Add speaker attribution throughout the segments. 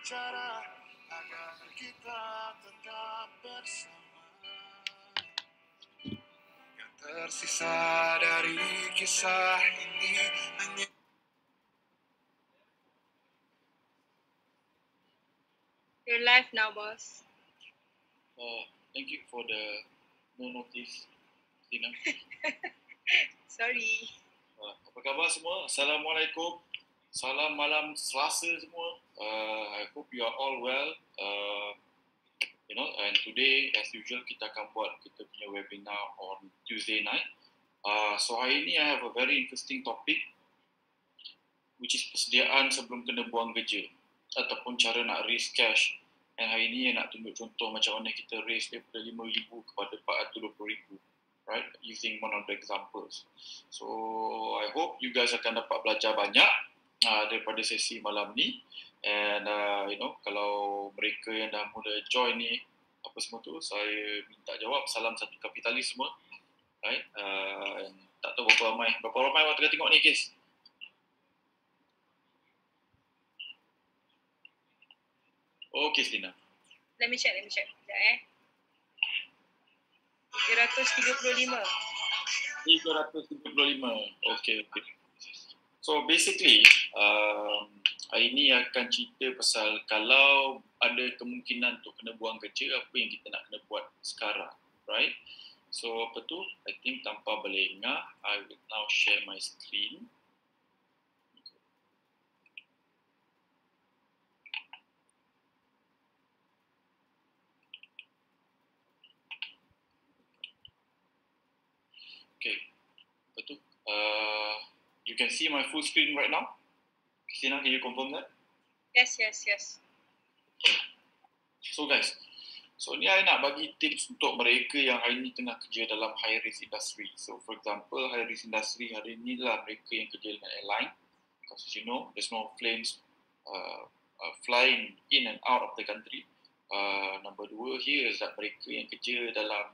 Speaker 1: berbicara agar kita tetap bersama. Yang tersisa dari kisah ini hanya
Speaker 2: You're live now, boss.
Speaker 3: Thank you for the no notice, Tina.
Speaker 2: Sorry.
Speaker 3: Apa khabar semua? Assalamualaikum. Salam malam Selasa semua. I hope you are all well. And today, as usual, kita akan buat kita punya webinar on Tuesday night. So hari ini I have a very interesting topic, which is persediaan sebelum kena buang kerja ataupun cara nak raise cash. Dan hari ini nak tunjuk contoh macam mana kita raise daripada RM5,000 kepada RM420,000, right? Using one of the examples. So I hope you guys akan dapat belajar banyak daripada sesi malam ni. And kalau mereka yang dah mula join ni, apa semua tu, saya minta jawab salam satu kapitalis semua, right? Tak tahu berapa ramai orang tengah tengok ni, guys. Okay, Stina.
Speaker 2: Let me check. Sekejap, 335.
Speaker 3: 335. Okay. So basically, hari ni akan cerita pasal kalau ada kemungkinan untuk kena buang kerja, apa yang kita nak kena buat sekarang, right? So apa tu? I think tanpa berlengah, I will now share my screen. Okay, apa tu? You can see my full screen right now. Christina, can you confirm that?
Speaker 2: Yes.
Speaker 3: So guys, ni I nak bagi tips untuk mereka yang hari ni tengah kerja dalam high risk industry. So for example, high risk industry hari ni lah mereka yang kerja dengan airline. Because as you know, there's no planes flying in and out of the country. Number 2 here is that mereka yang kerja dalam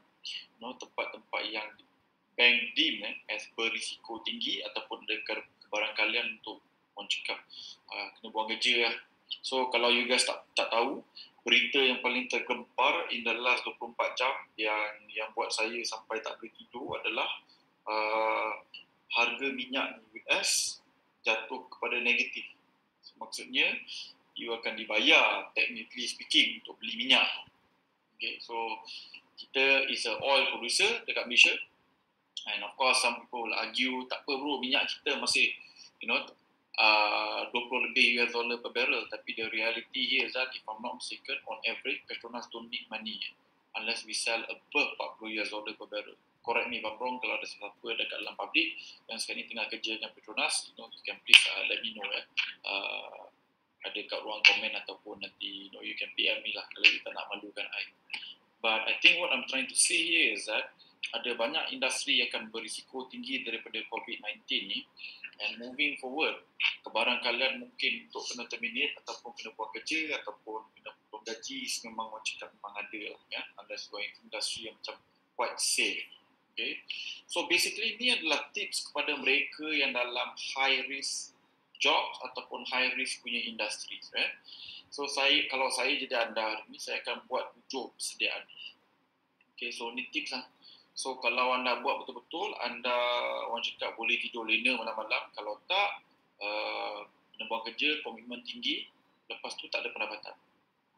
Speaker 3: tempat-tempat yang bank deem as berisiko tinggi ataupun ada kebarangkalian untuk orang cakap kena buang kerja lah. So kalau you guys tak tahu, berita yang paling tergempar in the last 24 jam yang buat saya sampai tak boleh tidur adalah harga minyak di US jatuh kepada negatif. So, maksudnya you akan dibayar technically speaking untuk beli minyak. Okay, so kita is a oil producer dekat Malaysia. And of course some people will argue, tak apa bro, minyak kita masih $20 lebih per barrel. Tapi the reality here is that if I'm not mistaken, on average Petronas don't need money unless we sell above $40 per barrel. Correct me if I'm wrong kalau ada siapa dekat dalam public yang sekarang ni tengah kerja dengan Petronas, you can please let me know ada kat ruang komen ataupun nanti you can PM me lah kalau you tak nak malukan I. But I think what I'm trying to say here is that ada banyak industri yang akan berisiko tinggi daripada COVID-19 ni, and moving forward kebarangkalian mungkin untuk kena terminate ataupun kena buang kerja ataupun kena potong gaji memang macam ada lah unless going industri yang macam quite safe. Okay, so basically ni adalah tips kepada mereka yang dalam high risk jobs ataupun high risk punya industri. So kalau saya jadi anda hari ni, saya akan buat 7 persediaan. Okay, so ni tips lah. So kalau anda buat betul-betul, anda orang cakap boleh tidur lena malam-malam. Kalau tak, kena buang kerja, komitmen tinggi, lepas tu tak ada pendapatan.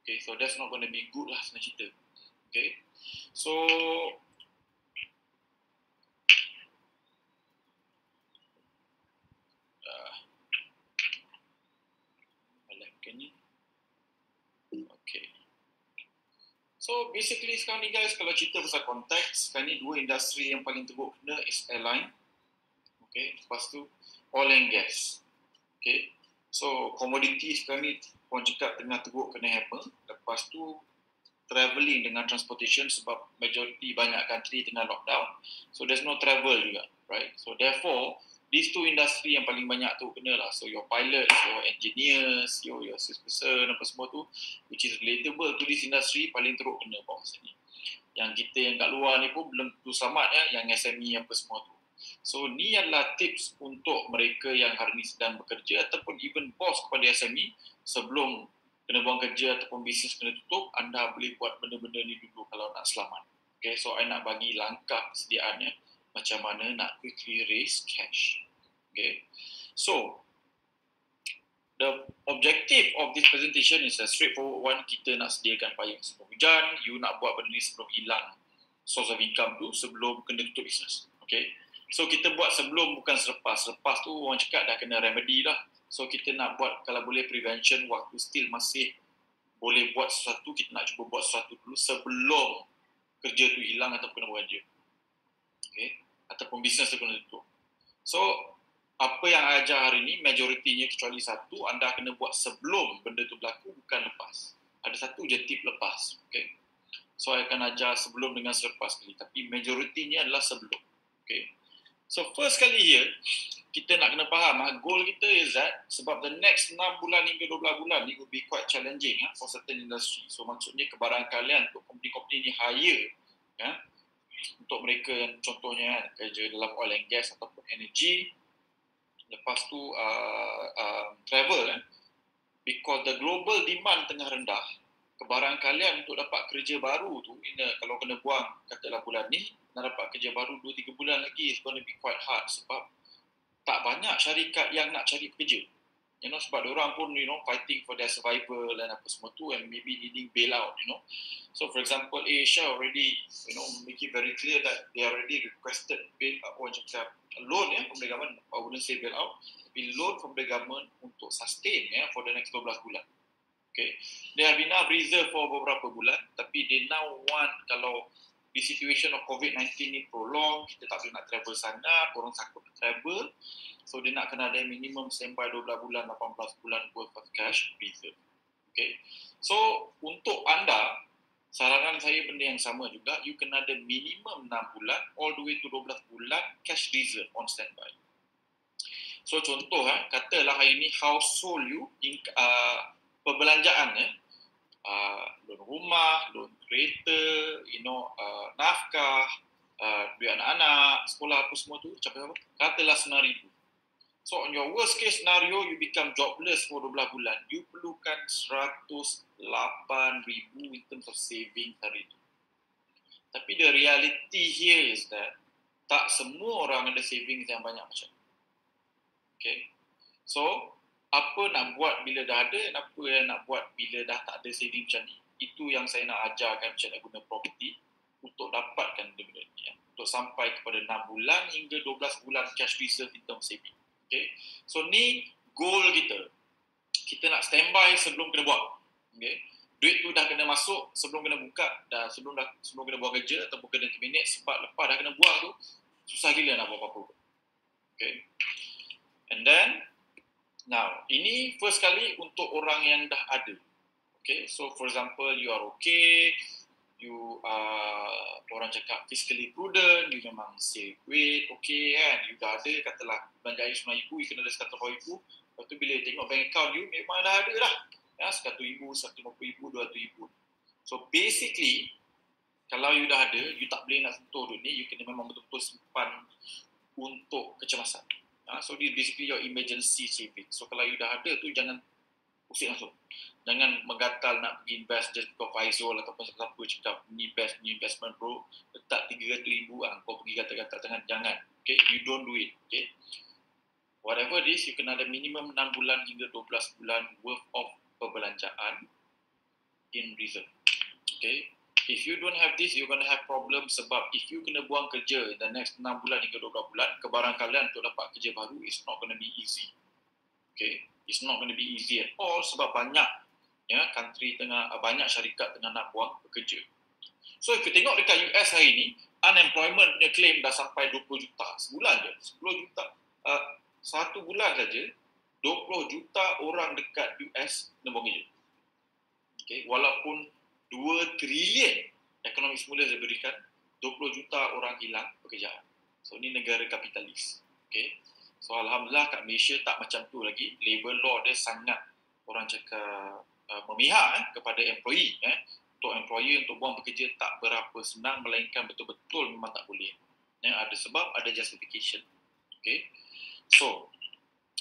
Speaker 3: Okay, so that's not going to be good lah senang cerita. Okay, so okay. So basically sekarang ni guys, kalau cerita pasal konteks, sekarang ni 2 industri yang paling teruk kena is airline. Okay, lepas tu oil and gas. Okay, so commodity sekarang ni orang cakap tengah teruk kena hammer. Lepas tu travelling dengan transportation sebab majority banyak country tengah lockdown. So there's no travel juga, right? So therefore these 2 industry yang paling banyak tu kena lah. So your pilots, your engineers, your salesperson, apa semua tu, which is relatable to this industry, paling teruk kena bawah sini. Yang kita yang kat luar ni pun belum tentu selamat yang SME apa semua tu. So ni adalah tips untuk mereka yang hari ni sedang bekerja ataupun even boss kepada SME sebelum kena buang kerja ataupun bisnes kena tutup, anda boleh buat benda-benda ni dulu kalau nak selamat. Okay, so I nak bagi langkah persediaannya macam mana nak quickly raise cash. Okay, so the objective of this presentation is a straightforward one. Kita nak sediakan payung sebelum hujan. You nak buat benda ni sebelum hilang source of income tu, sebelum kena tutup bisnes. Okay, so kita buat sebelum, bukan selepas. Selepas tu orang cakap dah kena remedy lah. So kita nak buat kalau boleh prevention, waktu still masih boleh buat sesuatu, kita nak cuba buat sesuatu dulu sebelum kerja tu hilang ataupun kena bekerja. Okay, ataupun bisnes tu kena tutup. So apa yang I ajar hari ni, majoritinya kecuali satu, anda kena buat sebelum benda tu berlaku, bukan lepas. Ada satu je tip lepas. Okay, so I akan ajar sebelum dengan selepas sekali, tapi majoritinya adalah sebelum. Okay, so first kali here, kita nak kena faham, goal kita is that sebab the next 6 bulan hingga 12 bulan ni will be quite challenging for certain industry. So maksudnya kebarangkalian untuk company-company ni hire untuk mereka yang contohnya kerja dalam oil and gas ataupun energy, lepas tu travel, because the global demand tengah rendah, kebarangkalian untuk dapat kerja baru tu, kalau kena buang katalah bulan ni, nak dapat kerja baru 2-3 bulan lagi, it's going to be quite hard sebab tak banyak syarikat yang nak cari pekerja. Sebab diorang pun, fighting for their survival dan apa semua tu, and maybe needing bailout, So for example, Asia already, make it very clear that they already requested loan from the government. I wouldn't say bailout, tapi loan from the government untuk sustain for the next 12 bulan. Okay, they have enough reserve for beberapa bulan, tapi they now want, kalau the situation of COVID-19 ni prolong, kita tak boleh nak travel sangat, orang takut nak travel, so dia nak kena ada minimum standby 12 bulan, 18 bulan worth of cash reserve. Okay, so untuk anda, saranan saya benda yang sama juga, you kena ada minimum 6 bulan all the way to 12 bulan cash reserve on standby. So contoh, katalah hari ni household you, perbelanjaan, loan rumah, loan kereta, nafkah, duit anak-anak, sekolah apa semua tu, capai apa? Katalah RM9,000. So on your worst case scenario, you become jobless for 12 bulan. You perlukan RM108,000 in terms of saving hari itu. Tapi the reality here is that tak semua orang ada savings yang banyak macam ni. Okay, so apa nak buat bila dah ada, dan apa yang nak buat bila dah tak ada saving macam ni. Itu yang saya nak ajarkan macam nak guna property untuk dapatkan benda ni. Untuk sampai kepada 6 bulan hingga 12 bulan cash reserve in term saving. Okay, so ni goal kita. Kita nak standby sebelum kena buang. Okay, duit tu dah kena masuk sebelum kena buka, dah sebelum kena buang kerja ataupun kena terminate, sebab lepas dah kena buang tu susah gila nak buat apa-apa. Okay, and then now, ini first kali untuk orang yang dah ada. Okay, so for example, you are okay, you orang cakap fiscally prudent, you memang save weight, okay kan, you dah ada, katalah belanja air RM9,000, you kena ada RM100,000, lepas tu bila tengok bank account you, memang dah ada lah, RM100,000, RM150,000, RM200,000. So basically, kalau you dah ada, you tak boleh nak sentuh duit ni, you kena memang betul-betul simpan untuk kecemasan. So this basically your emergency saving. So kalau you dah ada tu, jangan pusing langsung. Jangan menggatal nak pergi invest just because Faizul ataupun siapa cakap ni best, ni investment bro, letak RM300,000, kau pergi gata-gata jangan. Okay, you don't do it. Okay, whatever it is, you kena ada minimum 6 bulan hingga 12 bulan worth of perbelanjaan in reserve. Okay, if you don't have this, you're going to have problem sebab if you kena buang kerja the next 6 bulan hingga 12 bulan, kebarangkalian untuk dapat kerja baru is not going to be easy. Okay, it's not going to be easy at all sebab banyak country banyak syarikat tengah nak buang pekerja. So if you tengok dekat US hari ni, unemployment punya claim dah sampai 20 juta sebulan je, 10 juta. Satu bulan saja 20 juta orang dekat US nak buang kerja. Okay, walaupun 2 trilion ekonomi semula saya berikan, 20 juta orang hilang pekerjaan. So ni negara kapitalis. Okay, so alhamdulillah kat Malaysia tak macam tu lagi. Labor law dia sangat, orang cakap, memihak kepada employee. Untuk employer untuk buang pekerja tak berapa senang, melainkan betul-betul memang tak boleh. Ada sebab, ada justification. Okay, so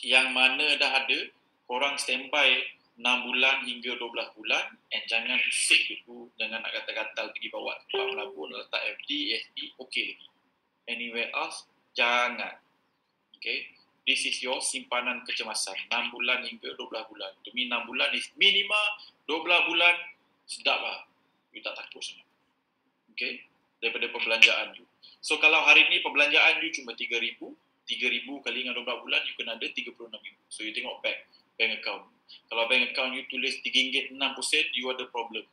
Speaker 3: yang mana dah ada, korang standby 6 bulan hingga 12 bulan, and jangan usik itu, jangan nak gatal-gatal pergi bawa tempat melabur, letak FD, ASD, okey lagi. Anywhere else, jangan. Okay, this is your simpanan kecemasan, 6 bulan hingga 12 bulan. Demi 6 bulan is minimum, 12 bulan sedap lah. You tak takut sangat. Okay, daripada perbelanjaan you. So kalau hari ni perbelanjaan you cuma 3,000 kali dengan 12 bulan, you kena ada 36,000. So you tengok bank account. Kalau bank account you tulis RM3.06, you ada problem.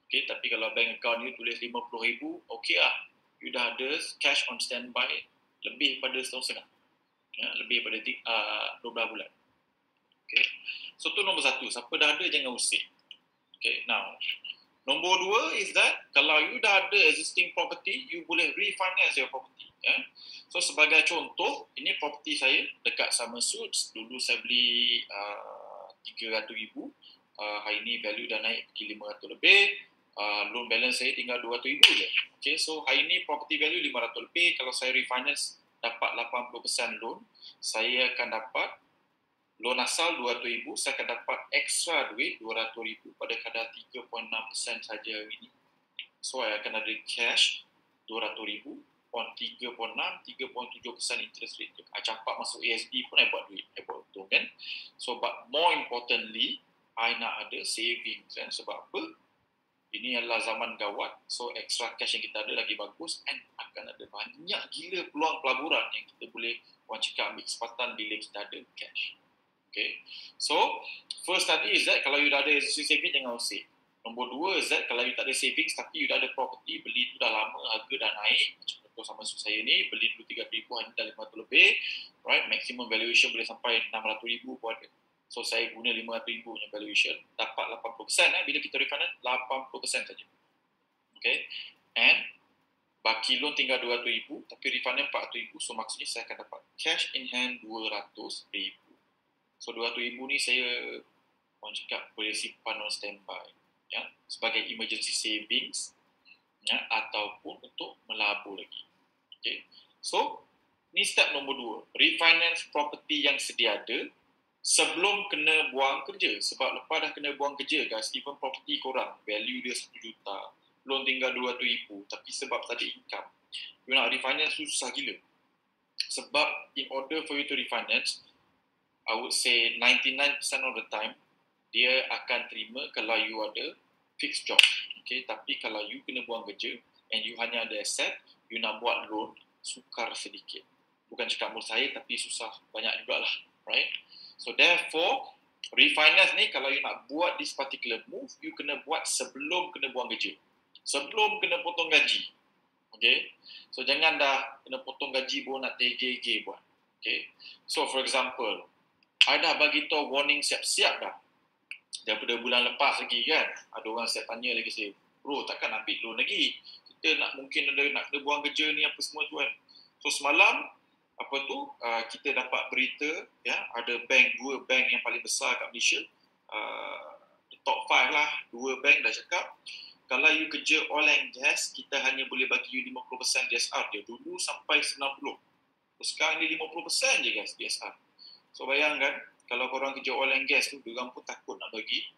Speaker 3: Okay, tapi kalau bank account you tulis 50,000, okay lah. You dah ada cash on standby lebih pada setahun setengah. Ya, lebih pada 12 bulan. Okay. So tu nombor satu. Siapa dah ada, jangan usik. Okay, now. Nombor dua is that, kalau you dah ada existing property, you boleh refinance your property. Ya. So sebagai contoh, ini property saya dekat Summersuits. Dulu saya beli 300,000. Hari ni value dah naik pergi 500 lebih. Loan balance saya tinggal 200,000 je. Okay, so hari ni property value 500 lebih. Kalau saya refinance dapat 80% loan, saya akan dapat loan asal 200,000, saya akan dapat extra duit 200,000 pada kadar 3.6% saja hari ni. So saya akan ada cash 200,000 on 3.6, 3.7% interest rate. Campak masuk ASD pun saya buat duit, saya buat untung kan. So but more importantly, I nak ada savings kan. Sebab apa? Ini adalah zaman gawat, so extra cash yang kita ada lagi bagus, and akan ada banyak gila peluang pelaburan yang kita boleh, orang cakap, ambil kesempatan bila kita ada cash. Okay, so first tadi is that kalau you dah ada existing savings, jangan usik. Nombor dua is that kalau you tak ada savings tapi you dah ada property, beli tu dah lama, harga dah naik, macam contoh sama saya ni, beli dulu 3,000, hari dah 500 lebih, right, maximum valuation boleh sampai 600,000 pun ada. So saya guna 500,000 punya valuation, dapat 80%. Bila kita refinance, 80% saja. Okay, and baki loan tinggal 200,000, tapi refinance 400,000. So maksudnya saya akan dapat cash in hand 200,000. So 200,000 ni saya, orang cakap, boleh simpan on standby, ya, sebagai emergency savings, ya, ataupun untuk melabur lagi. Okay, so ni step nombor 2, refinance property yang sedia ada sebelum kena buang kerja. Sebab lepas dah kena buang kerja, guys, even property korang, value dia 1 juta, loan tinggal 200,000, tapi sebab tak ada income, you nak refinance susah gila. Sebab in order for you to refinance, I would say 99% of the time, dia akan terima kalau you ada fixed job. Okay, tapi kalau you kena buang kerja, and you hanya ada asset, you nak buat loan, sukar sedikit. Bukan cakap menurut saya, tapi susah banyak juga lah, right? So therefore, refinance ni kalau you nak buat this particular move, you kena buat sebelum kena buang kerja. Sebelum kena potong gaji. Okay? So jangan dah kena potong gaji pun nak tergege buat. Okay? So for example, I dah bagi tahu warning siap-siap dah. Daripada bulan lepas lagi kan. Ada orang siap tanya lagi saya, bro takkan ambil loan lagi? Kita nak mungkin nak kena buang kerja ni apa semua tu kan. So semalam, kita dapat berita, ya, ada dua bank yang paling besar kat Malaysia, the top 5 lah, 2 bank dah cakap, kalau you kerja oil and gas, kita hanya boleh bagi you 50% DSR dia. Dulu sampai 90%. So, sekarang ni 50% je guys DSR. So bayangkan, kalau korang kerja oil and gas tu, diorang pun takut nak bagi.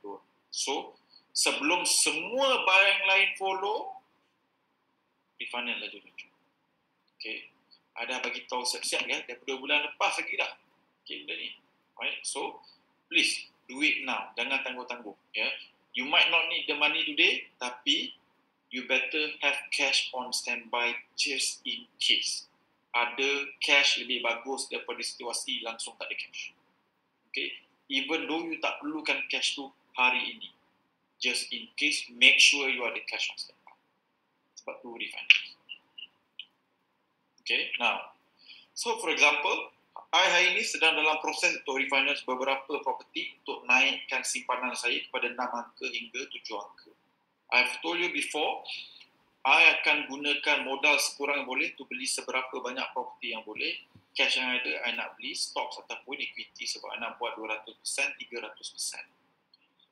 Speaker 3: So, sebelum semua barang lain follow, refinance lah jodoh. Okay. Ada bagi tahu siap-siap kan, daripada bulan lepas lagi dah. Okay, benda ni. Right? So, please, do it now. Jangan tangguh-tangguh. Yeah? You might not need the money today, tapi you better have cash on standby just in case. Ada cash lebih bagus daripada situasi langsung tak ada cash. Okay? Even though you tak perlukan cash tu hari ini, just in case, make sure you ada cash on standby. Sebab tu refinance. Okay, now, so for example, I hari ini sedang dalam proses untuk refinance beberapa property untuk naikkan simpanan saya kepada 6 angka hingga 7 angka. I've told you before, I akan gunakan modal sekurang yang boleh untuk beli seberapa banyak property yang boleh. Cash yang ada, I nak beli stocks ataupun equity sebab I nak buat 200%, 300%.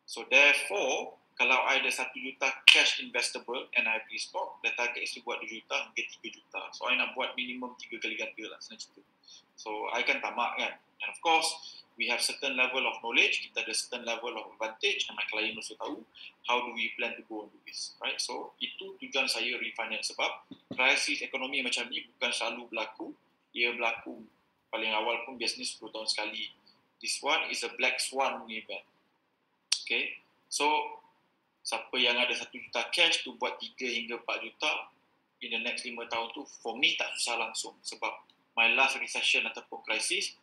Speaker 3: So therefore, kalau I ada 1 juta cash investable and I beli stock, the target is to buat 2 juta hingga 3 juta. So I nak buat minimum 3 kali ganda lah, senang cerita. So I kan tamak kan. And of course, we have certain level of knowledge, kita ada certain level of advantage, and my client also tahu how do we plan to go on do this, right? So itu tujuan saya refinance, sebab krisis ekonomi macam ni bukan selalu berlaku, ia berlaku paling awal pun biasanya 10 tahun sekali. This one is a black swan event. Okay, so siapa yang ada 1 juta cash tu buat 3 hingga 4 juta in the next 5 tahun tu, for me tak susah langsung, sebab my last recession ataupun krisis,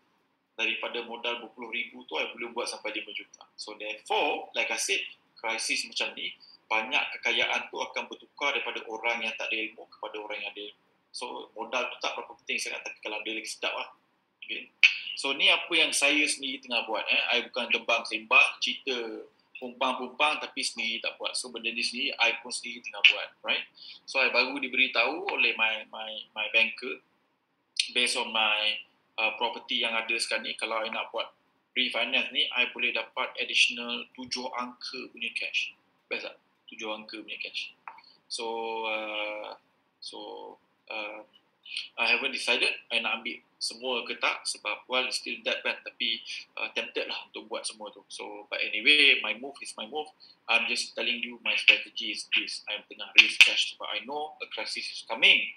Speaker 3: daripada modal berpuluh ribu tu, I boleh buat sampai 5 juta. So therefore, like I said, krisis macam ni, banyak kekayaan tu akan bertukar daripada orang yang tak ada ilmu kepada orang yang ada ilmu. So modal tu tak berapa penting sangat, tapi kalau ada lagi sedap lah. Okay. So ni apa yang saya sendiri tengah buat. I bukan tembang sembang, cerita pumpang-pumpang tapi sendiri tak buat. So benda ni sendiri, I pun sendiri tengah buat. Right? So I baru diberitahu oleh my banker, based on my property yang ada sekarang ni, kalau I nak buat refinance ni, I boleh dapat additional 7 angka punya cash. Best tak? 7 angka punya cash. So I haven't decided I nak ambil semua ke tak, sebab well still that kan, tapi tempted lah untuk buat semua tu. So but anyway, my move is my move. I'm just telling you my strategy is this. I'm tengah raise cash sebab I know a crisis is coming.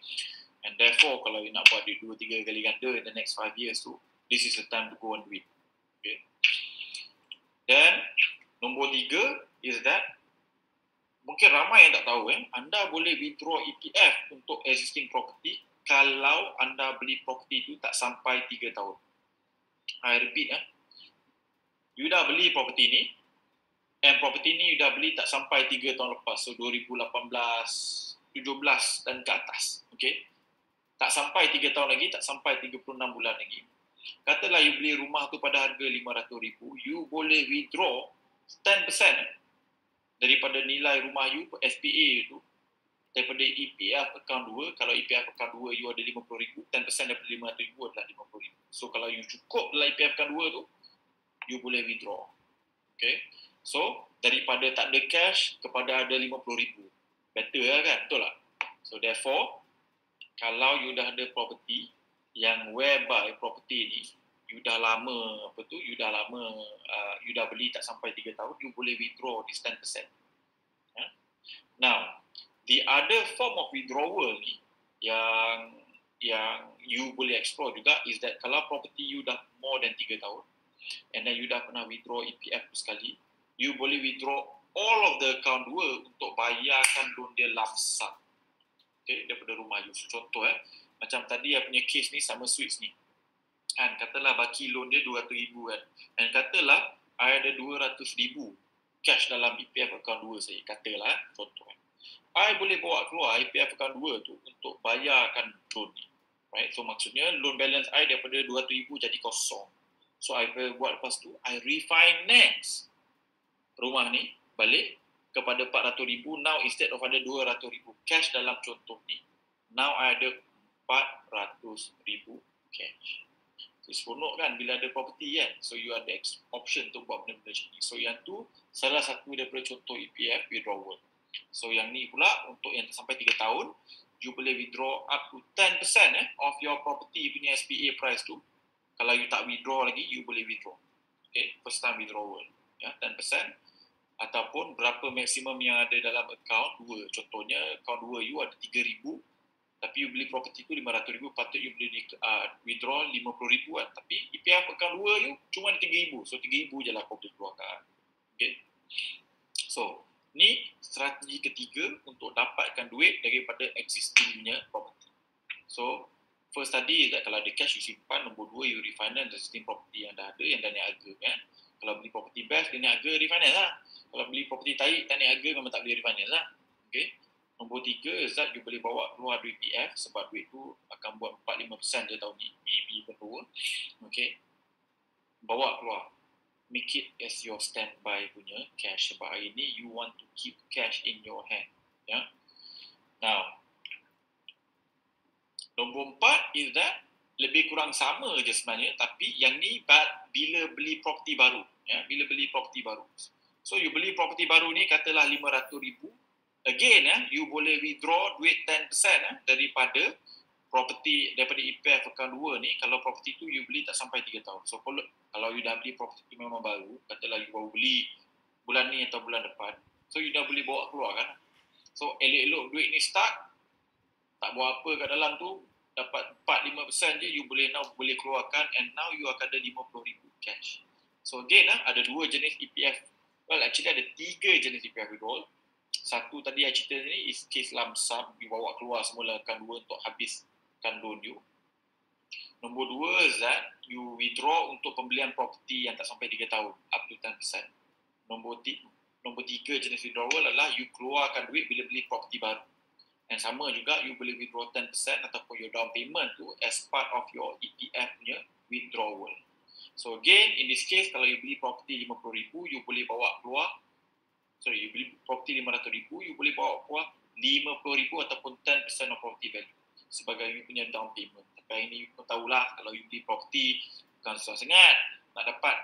Speaker 3: And therefore, kalau you nak buat duit 2-3 kali ganda in the next 5 years tu, this is the time to go and do it. Okay. Then, nombor 3 is that, mungkin ramai yang tak tahu, anda boleh withdraw EPF untuk existing property kalau anda beli property tu tak sampai 3 tahun. I repeat, you dah beli property ni, and property ni you dah beli tak sampai 3 tahun lepas, so 2018, 17 dan ke atas. Okay. Tak sampai 3 tahun lagi, tak sampai 36 bulan lagi. Katalah you beli rumah tu pada harga 500,000, you boleh withdraw 10% daripada nilai rumah you, SPA tu, daripada EPF account 2. Kalau EPF account 2 you ada 50,000, 10% daripada 500,000 adalah 50,000. So kalau you cukup dalam EPF account 2 tu, you boleh withdraw. Okay. So daripada tak ada cash kepada ada 50,000. Better lah kan? Betul tak? So therefore, kalau you dah ada property yang whereby property ni you dah lama you dah beli tak sampai 3 tahun, you boleh withdraw this 10%. Now, the other form of withdrawal ni yang you boleh explore juga is that kalau property you dah more than 3 tahun and then you dah pernah withdraw EPF sekali, you boleh withdraw all of the account 2 untuk bayarkan loan dia lump sum. Okay, daripada rumah you. So, contoh macam tadi yang punya case ni sama Suites ni. Kan, katalah baki loan dia 200,000 kan. Dan katalah I ada 200,000 cash dalam EPF account 2 saya. Katalah contoh. I boleh bawa keluar EPF account 2 tu untuk bayarkan loan ni. Right? So maksudnya loan balance I daripada 200,000 jadi kosong. So I buat lepas tu, I refinance rumah ni balik kepada 400,000. Now instead of ada 200,000 cash dalam contoh ni, now I ada 400,000 cash. So seronok kan bila ada property kan. So you ada option untuk buat benda-benda macam ni. So yang tu salah satu daripada contoh EPF withdrawal. So yang ni pula untuk yang sampai 3 tahun, you boleh withdraw up to 10% of your property punya SPA price tu. Kalau you tak withdraw lagi, you boleh withdraw. Okay, first time withdrawal. 10%. Ataupun berapa maksimum yang ada dalam account 2. Contohnya, account 2 you ada 3,000, tapi you beli property tu 500,000, patut you boleh withdraw 50,000 kan. Tapi EPF account 2 you cuma ada 3,000. So 3,000 je lah kau boleh keluarkan. Okay. So, ni strategi ketiga untuk dapatkan duit daripada existing punya property. So, first tadi is that kalau ada cash you simpan. Nombor 2, you refinance existing property yang dah ada, yang dah naik harga kan. Kalau beli property best, dia naik harga, refinance lah. Kalau beli property taik, tak naik harga, memang tak boleh refinance lah. Okay. Nombor 3, Zat you boleh bawa keluar duit PF sebab duit tu akan buat 4-5% je tahun ni. Maybe even lower. Okay. Bawa keluar. Make it as your standby punya cash. Sebab hari ni, you want to keep cash in your hand. Yeah. Now, nombor 4 is that lebih kurang sama je sebenarnya, tapi yang ni bila beli property baru. Ya, bila beli property baru. So, you beli property baru ni, katalah 500,000. Again, you boleh withdraw duit 10% daripada property daripada EPF account 2 ni, kalau property tu you beli tak sampai 3 tahun. So kalau you dah beli property tu memang baru, katalah you baru beli bulan ni atau bulan depan, so you dah boleh bawa keluar kan. So elok-elok duit ni start, tak buat apa kat dalam tu, dapat 4-5% je, you boleh keluarkan, and now you akan ada 50,000 cash. So again ada 2 jenis EPF. Well, actually ada 3 jenis EPF withdrawal. Satu tadi yang cerita ni is case lump sum, you bawa keluar semula account 2 untuk habiskan loan you. Nombor 2 is that you withdraw untuk pembelian property yang tak sampai 3 tahun, up to 10%. Nombor 3 jenis withdrawal adalah you keluarkan duit bila beli property baru. Dan sama juga, you boleh withdraw 10% ataupun your down payment tu as part of your EPF punya withdrawal. So again, in this case, kalau you beli property 50,000, you boleh bawa keluar, you beli property 500,000, you boleh bawa keluar 50,000 ataupun 10% of property value sebagai you punya down payment. Tapi hari ni you pun tahulah, kalau you beli property bukan susah sangat nak dapat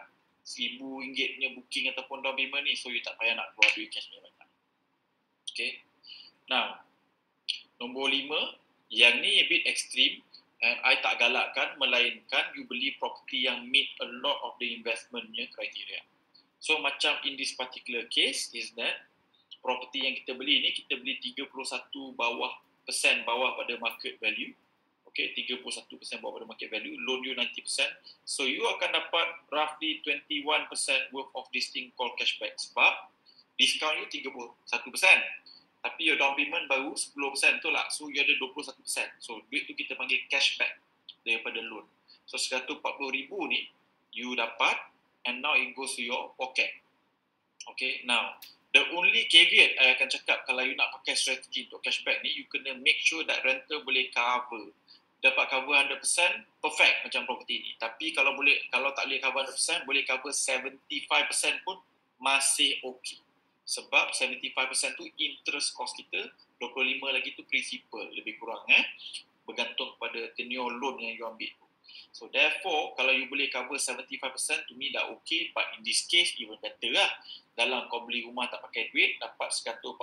Speaker 3: RM1,000 punya booking ataupun down payment ni, so you tak payah nak keluar duit cash banyak. Okay. Now, nombor 5, yang ni a bit extreme, and I tak galakkan, melainkan you beli property yang meet a lot of the investment-nya criteria. So macam in this particular case is that property yang kita beli ni, kita beli 31% bawah pada market value. Okay, 31% bawah pada market value, loan you 90%. So you akan dapat roughly 21% worth of this thing called cashback. Sebab discount you 31%. Tapi your down payment baru 10% tu lah. So you ada 21%. So duit tu kita panggil cashback daripada loan. So 140,000 ni you dapat, and now it goes to your pocket. Okay, now the only caveat I akan cakap kalau you nak pakai strategi untuk cashback ni, you kena make sure that rental boleh cover. Dapat cover 100%, perfect macam property ni. Tapi kalau tak boleh cover 100%, boleh cover 75% pun masih okay. Sebab 75% tu interest cost kita, 25 lagi tu principal lebih kurang bergantung pada tenure loan yang you ambil. So therefore, kalau you boleh cover 75%, to me dah okay. But in this case, even better lah. Dalam kau beli rumah tak pakai duit, dapat 140,000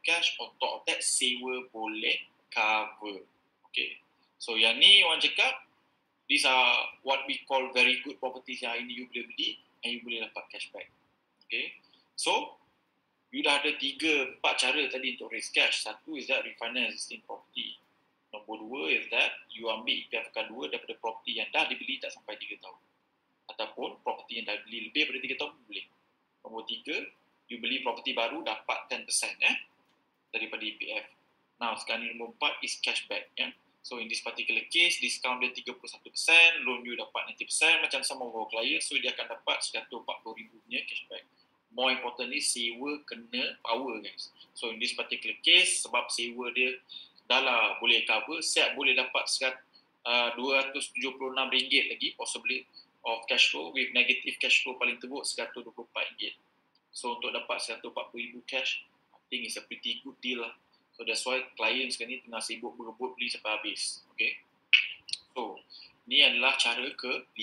Speaker 3: cash, on top of that, sewa boleh cover. Okay. So yang ni orang cakap, these are what we call very good properties yang hari ni you boleh beli and you boleh dapat cashback. Okay. So, you dah ada 3-4 cara tadi untuk raise cash. Satu is that refinance existing property. Nombor 2 is that you ambil EPF account 2 daripada property yang dah dibeli tak sampai 3 tahun. Ataupun property yang dah dibeli lebih daripada 3 tahun boleh. Nombor 3, you beli property baru dapat 10% daripada EPF. Now sekarang ni nombor 4 is cashback. So in this particular case, discount dia 31%, loan you dapat 90%, macam sama our client, so dia akan dapat 140,000 punya cashback. More importantly, sewa kena power guys. So in this particular case, sebab sewa dia dah lah boleh cover, siap boleh dapat RM276 lagi possibly of cash flow, with negative cash flow paling teruk RM124. So untuk dapat 140,000 cash, I think it's a pretty good deal lah. So that's why client sekarang ni tengah sibuk berebut beli sampai habis. Okay. So ni adalah cara ke-5.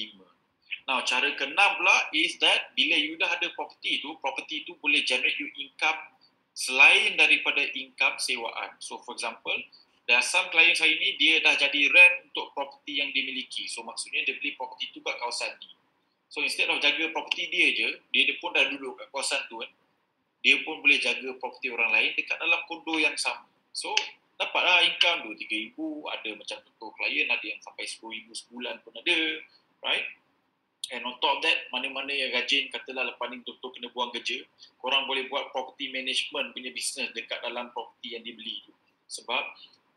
Speaker 3: Now, cara ke-6 pula is that bila you dah ada property tu boleh generate you income selain daripada income sewaan. So, for example, there are some clients hari ni, dia dah jadi rent untuk property yang dia miliki. So, maksudnya dia beli property tu kat kawasan ni. So, instead of jaga property dia je, dia pun dah duduk kat kawasan tu dia pun boleh jaga property orang lain dekat dalam kondo yang sama. So, dapatlah income RM2,000, ada macam contoh klien, ada yang sampai RM10,000 sebulan pun ada, right? And on top of that, mana-mana yang rajin, katalah lepas ni betul-betul kena buang kerja, korang boleh buat property management punya business dekat dalam property yang dibeli tu. Sebab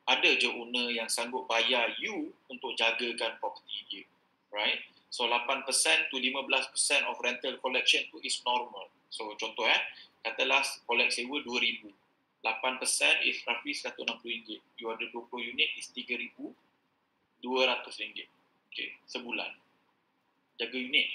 Speaker 3: ada je owner yang sanggup bayar you untuk jagakan property dia, right? So 8% to 15% of rental collection tu is normal. So contoh katalah collect sewa RM2,000. 8% is roughly RM160. You ada 20 unit is RM3,200. Okay, sebulan. Jaga unit.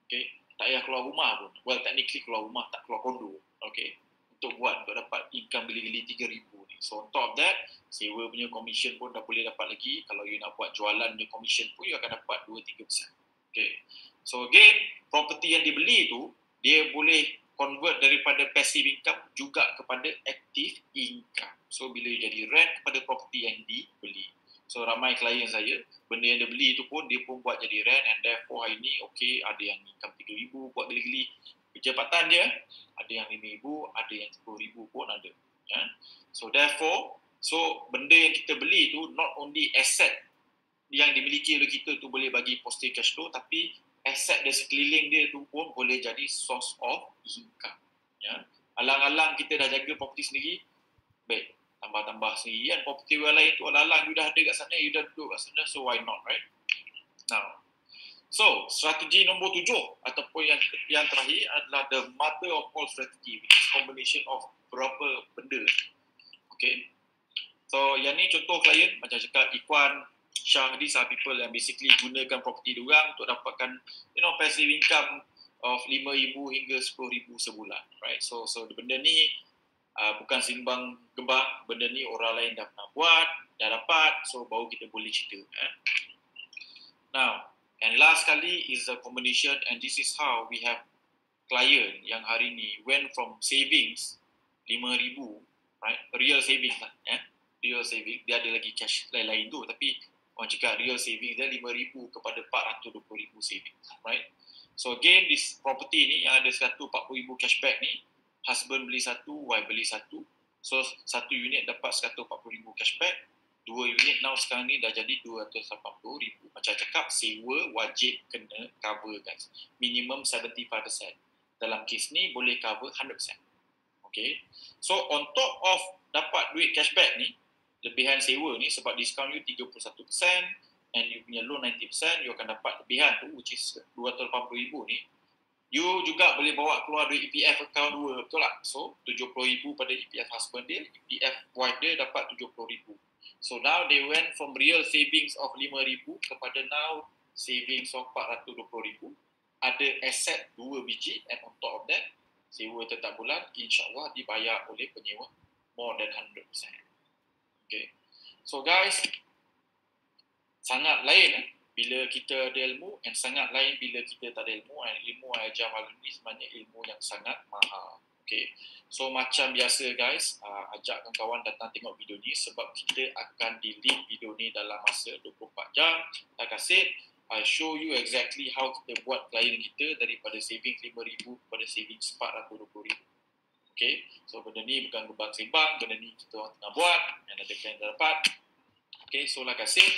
Speaker 3: Okay, tak payah keluar rumah pun. Well, technically keluar rumah, tak keluar kondo. Okay, untuk dapat income geli-geli RM3,000 ni. So on top of that, sewa punya commission pun dah boleh dapat lagi. Kalau you nak buat jualan punya commission pun, you akan dapat 2-3%. Okay, so again, property yang dibeli tu, dia boleh convert daripada passive income juga kepada active income. So bila you jadi rent kepada property yang dibeli. So ramai klien saya, benda yang dia beli tu pun dia pun buat jadi rent, and therefore hari ni okay, ada yang income 3,000 buat geli-geli kerja part-time dia, ada yang 5,000, ada yang 10,000 pun ada. Ya. So therefore, benda yang kita beli tu not only asset yang dimiliki oleh kita tu boleh bagi positive cash flow, tapi aset dia sekeliling dia tu pun boleh jadi source of income. Ya. Alang-alang kita dah jaga property sendiri, baik, tambah-tambah sendiri kan. Property orang lain tu alang-alang you dah ada kat sana, you dah duduk kat sana, so why not, right? Now, so strategi nombor 7 ataupun yang terakhir adalah the mother of all strategy, which is combination of berapa benda. Okay. So yang ni contoh klien macam cakap Ikhwan, Syah, these are people yang basically gunakan property diorang untuk dapatkan passive income of 5,000 hingga 10,000 sebulan, right? So benda ni bukan simbang gembang, benda ni orang lain dah pernah buat, dah dapat, so baru kita boleh cerita. Now, and last kali is the combination, and this is how we have client yang hari ni went from savings 5,000, right? Real savings lah, real saving, dia ada lagi cash lain-lain tu, tapi orang cakap real saving dia 5,000 kepada 420,000 saving, right? So again, this property ni yang ada 140,000 cashback ni, husband beli satu, wife beli satu. So satu unit dapat 140,000 cashback, 2 unit now sekarang ni dah jadi 280,000. Macam cakap, sewa wajib kena cover guys, minimum 75%. Dalam kes ni boleh cover 100%. Okay, so on top of dapat duit cashback ni, lebihan sewa ni, sebab diskaun you 31% and you punya loan 90%, you akan dapat lebihan tu, which is 280,000 ni. You juga boleh bawa keluar duit EPF account 2, betul tak? So 70,000 pada EPF husband dia, EPF wife dia dapat 70,000. So now they went from real savings of 5,000 kepada now savings of 420,000. Ada aset 2 biji, and on top of that, sewa tetap bulan insyaAllah dibayar oleh penyewa more than 100%. Okay. So guys, sangat lain bila kita ada ilmu, and sangat lain bila kita tak ada ilmu. And ilmu yang ajar malam ni sebenarnya ilmu yang sangat mahal. Okay. So macam biasa guys, ajakkan kawan datang tengok video ni, sebab kita akan delete video ni dalam masa 24 jam. Like I said, I show you exactly how kita buat klien kita daripada saving 5,000 kepada saving 420,000. Okay, so benda ni bukan gebang sembang, benda ni kita orang tengah buat, yang ada klien dah dapat. Okay, so like I said,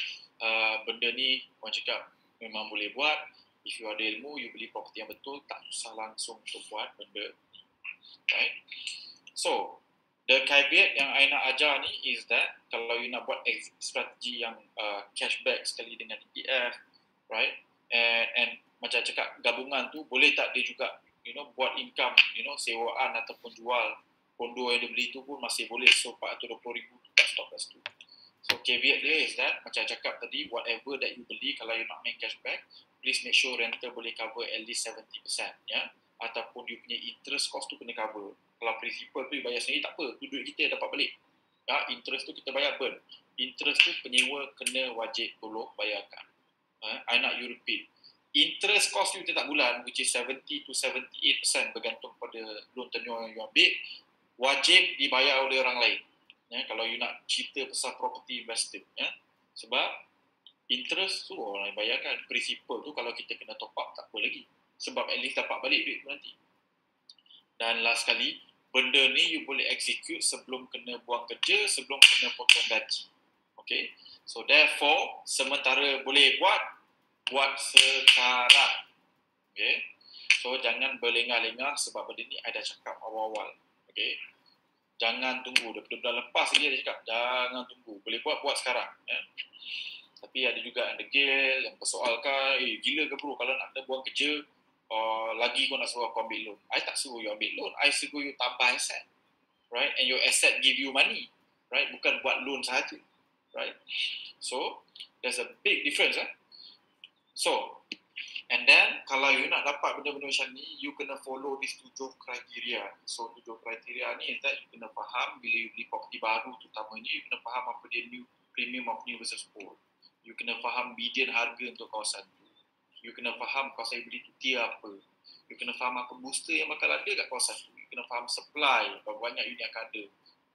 Speaker 3: benda ni orang cakap memang boleh buat. If you ada ilmu, you beli property yang betul, tak susah langsung untuk buat benda ni. Right? So, the caveat yang I nak ajar ni is that kalau you nak buat strategi yang cashback sekali dengan EPF, right? And macam cakap gabungan tu, boleh tak dia juga buat income, sewaan ataupun jual kondo yang dia beli tu pun masih boleh. So 420,000 tu tak stop kat situ. So caveat dia is that, macam cakap tadi, whatever that you beli, kalau you nak main cashback, please make sure rental boleh cover at least 70%, ya. Ataupun you punya interest cost tu kena cover. Kalau principal tu you bayar sendiri tak apa, tu duit kita dapat balik. Ya, interest tu kita bayar burn. Interest tu penyewa kena wajib tolong bayarkan. I nak you repeat. Interest cost you setiap bulan, which is 70 to 78% bergantung pada loan tenure yang you ambil, wajib dibayar oleh orang lain. Ya, kalau you nak cerita pasal property investor, ya. Sebab interest tu orang lain bayarkan. Principal tu kalau kita kena top up tak apa lagi. Sebab at least dapat balik duit tu nanti. Dan last sekali, benda ni you boleh execute sebelum kena buang kerja, sebelum kena potong gaji. Okay. So therefore, sementara boleh buat sekarang. Okay. So jangan berlengah-lengah, sebab benda ni I dah cakap awal-awal. Okay. Jangan tunggu. Daripada bulan lepas lagi I dah cakap, jangan tunggu. Boleh buat sekarang. Ya. Tapi ada juga yang degil, yang persoalkan, gila ke bro kalau nak kena buang kerja, lagi kau nak suruh aku ambil loan. I tak suruh you ambil loan, I suruh you tambah aset. Right? And your asset give you money. Right? Bukan buat loan sahaja. Right? So, there's a big difference. So, and then kalau you nak dapat benda-benda macam ni, you kena follow these 7 kriteria. So 7 kriteria ni is that you kena faham bila you beli property baru, terutamanya you kena faham apa dia new premium of new versus old. You kena faham median harga untuk kawasan tu. You kena faham kawasan you beli tu tier apa. You kena faham apa booster yang bakal ada kat kawasan tu. You kena faham supply, berapa banyak unit akan ada.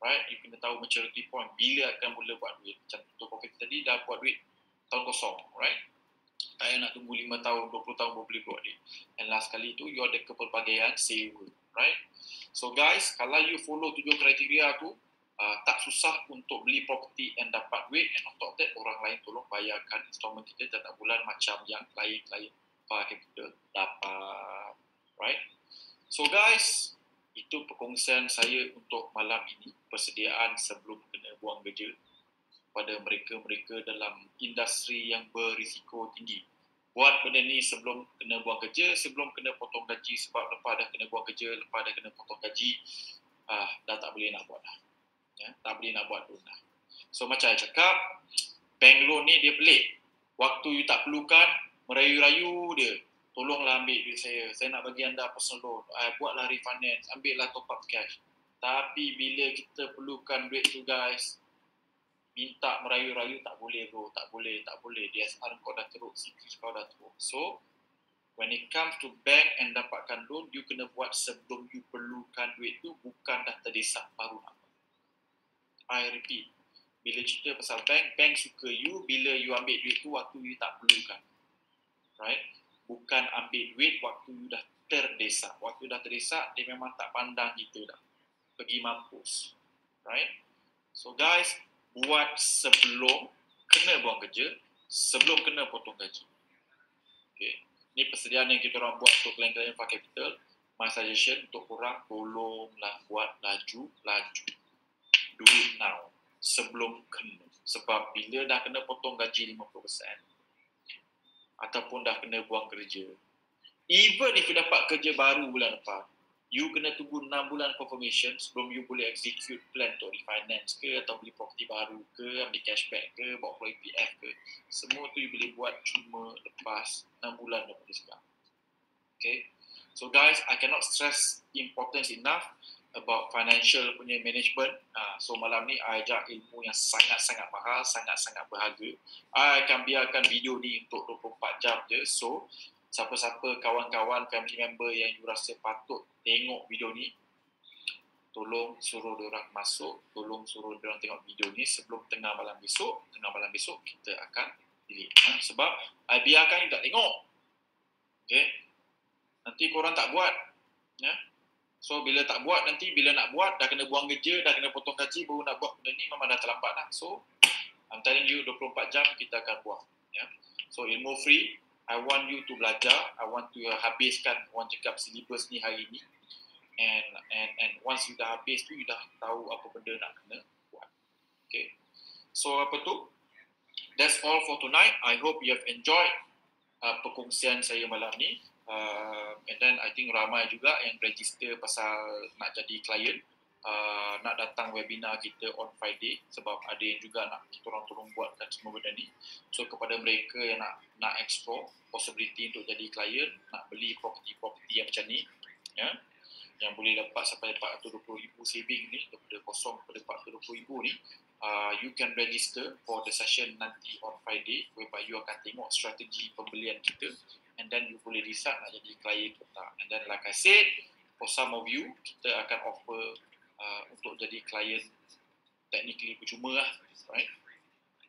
Speaker 3: right? You kena tahu maturity point, bila akan mula buat duit. Macam untuk profit tadi dah buat duit tahun kosong, right? Tak payah nak tunggu 5 tahun, 20 tahun baru boleh buat duit. And last kali tu, you ada kepelbagaian sewa, right? So guys, kalau you follow 7 kriteria tu, tak susah untuk beli property and dapat duit, and on top of that, orang lain tolong bayarkan installment kita setiap bulan macam yang klien-klien kita dapat, right? So guys, itu perkongsian saya untuk malam ini, persediaan sebelum kena buang kerja pada mereka-mereka dalam industri yang berisiko tinggi. Buat benda ni sebelum kena buang kerja, sebelum kena potong gaji, sebab lepas dah kena buang kerja, lepas dah kena potong gaji, dah tak boleh nak buat dah. Ya, tak boleh nak buat loan dah. So macam saya cakap, bank loan ni dia pelik. Waktu you tak perlukan, merayu-rayu dia. Tolonglah ambil duit saya nak bagi anda personal loan, buatlah refinance, ambillah top up cash. Tapi bila kita perlukan duit tu guys, minta merayu-rayu tak boleh bro, tak boleh. DSR kau dah teruk, CQ kau dah teruk. So, when it comes to bank and dapatkan loan, you kena buat sebelum you perlukan duit tu, bukan dah terdesak baru nak. I repeat, bila cerita pasal bank suka you bila you ambil duit tu waktu you tak perlukan. Right? Bukan ambil duit waktu you dah terdesak. Waktu dah terdesak, dia memang tak pandang kita dah. Pergi mampus. Right? So guys, buat sebelum kena buang kerja, sebelum kena potong gaji. Okay. Ni persediaan yang kita orang buat untuk klien-klien Far Capital. My suggestion untuk korang, tolonglah buat laju. Do it now. Sebelum kena. Sebab bila dah kena potong gaji 50%, ataupun dah kena buang kerja, even if you dapat kerja baru bulan depan, you kena tunggu 6 bulan confirmation sebelum you boleh execute plan untuk refinance ke, atau beli property baru ke, ambil cashback ke, bawa keluar EPF ke. Semua tu you boleh buat cuma lepas 6 bulan daripada sekarang. Okay. So guys, I cannot stress importance enough about financial punya management. So malam ni I ajak ilmu yang sangat-sangat mahal, sangat-sangat berharga. I akan biarkan video ni untuk 24 jam je. So siapa-siapa kawan-kawan, family member yang you rasa patut tengok video ni, tolong suruh diorang masuk, tolong suruh diorang tengok video ni sebelum tengah malam besok. Tengah malam besok kita akan delete. Sebab I biarkan you tak tengok. Okay. Nanti korang tak buat. Ya. So bila tak buat, nanti bila nak buat dah kena buang kerja, dah kena potong gaji, baru nak buat benda ni memang dah terlambat dah. So I'm telling you 24 jam kita akan buang. Ya. So ilmu free, I want you to belajar, I want to habiskan orang cakap syllabus ni hari ni. And once you dah habis tu, you dah tahu apa benda nak kena buat. Okay. So apa tu? That's all for tonight. I hope you have enjoyed perkongsian saya malam ni. And then I think ramai juga yang register pasal nak jadi klien, nak datang webinar kita on Friday, sebab ada yang juga nak kita orang tolong buatkan semua benda ni. So kepada mereka yang nak explore possibility untuk jadi klien, nak beli property yang macam ni, ya, yang boleh dapat sampai 420,000 saving ni, daripada kosong kepada 420,000 ni, you can register for the session nanti on Friday, whereby you akan tengok strategi pembelian kita, and then you boleh decide nak jadi klien ke tak. And then like I said, for some of you, kita akan offer untuk jadi klien technically percuma lah, right?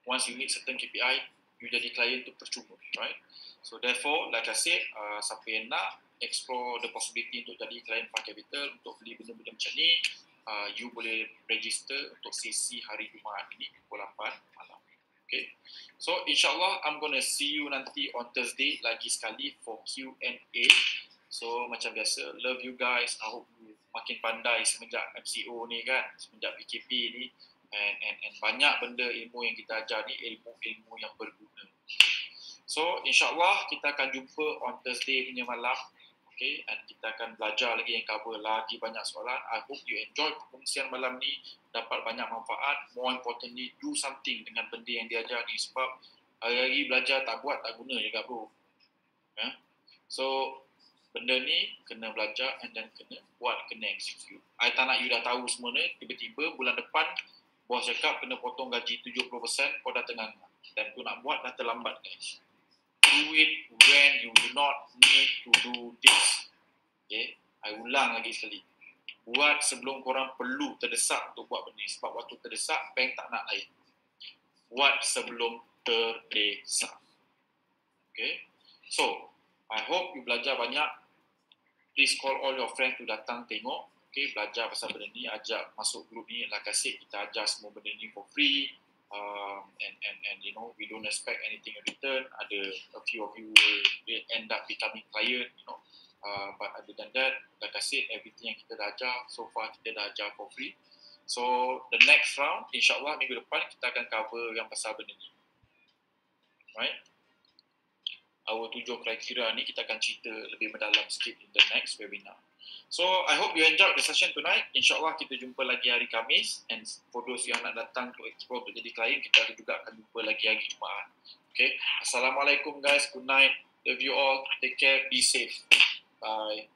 Speaker 3: Once you meet certain KPI, you jadi klien tu percuma, right? So therefore, like I said, siapa yang nak explore the possibility untuk jadi klien Far Capital, untuk beli benda-benda macam ni, you boleh register untuk sesi hari Jumaat ini pukul 8 malam. Okay. So insyaAllah I'm gonna see you nanti on Thursday lagi sekali for Q&A. So macam biasa, love you guys. I hope you makin pandai semenjak MCO ni kan, semenjak PKP ni, and banyak benda ilmu yang kita ajar ni ilmu-ilmu yang berguna. So insyaAllah kita akan jumpa on Thursday punya malam. Okay, and kita akan belajar lagi yang cover lagi banyak soalan. I hope you enjoy perkongsian malam ni, dapat banyak manfaat. More importantly, do something dengan benda yang diajar ni, sebab hari-hari belajar tak buat tak guna juga bro. Yeah? So benda ni kena belajar and then kena buat, kena execute. I tak nak you dah tahu semua ni, tiba-tiba bulan depan bos cakap kena potong gaji 70%, kau dah tengah dan tu nak buat dah terlambat guys. Do it when you do not need to do this. Okay, I ulang lagi sekali. buat sebelum korang perlu terdesak untuk buat benda ni. Sebab waktu terdesak, bank tak nak lain. Buat sebelum terdesak. Okay. So, I hope you belajar banyak. Please call all your friends to datang tengok. Okay, belajar pasal benda ni, ajak masuk grup ni. Like I said, kita ajar semua benda ni for free. And you know, we don't expect anything in return. Ada a few of you will end up becoming client, you know. But other than that, like I said, everything yang kita dah ajar, so far kita dah ajar for free. So, the next round, insyaAllah minggu depan kita akan cover yang pasal benda ni. Right? Our 7 kriteria ni kita akan cerita lebih mendalam sikit in the next webinar. So, I hope you enjoyed the session tonight. InsyaAllah kita jumpa lagi hari Khamis. And for those yang nak datang to explore untuk jadi klien, kita juga akan jumpa lagi hari Jumaat. Okay. Assalamualaikum guys. Good night. Love you all. Take care. Be safe. Bye.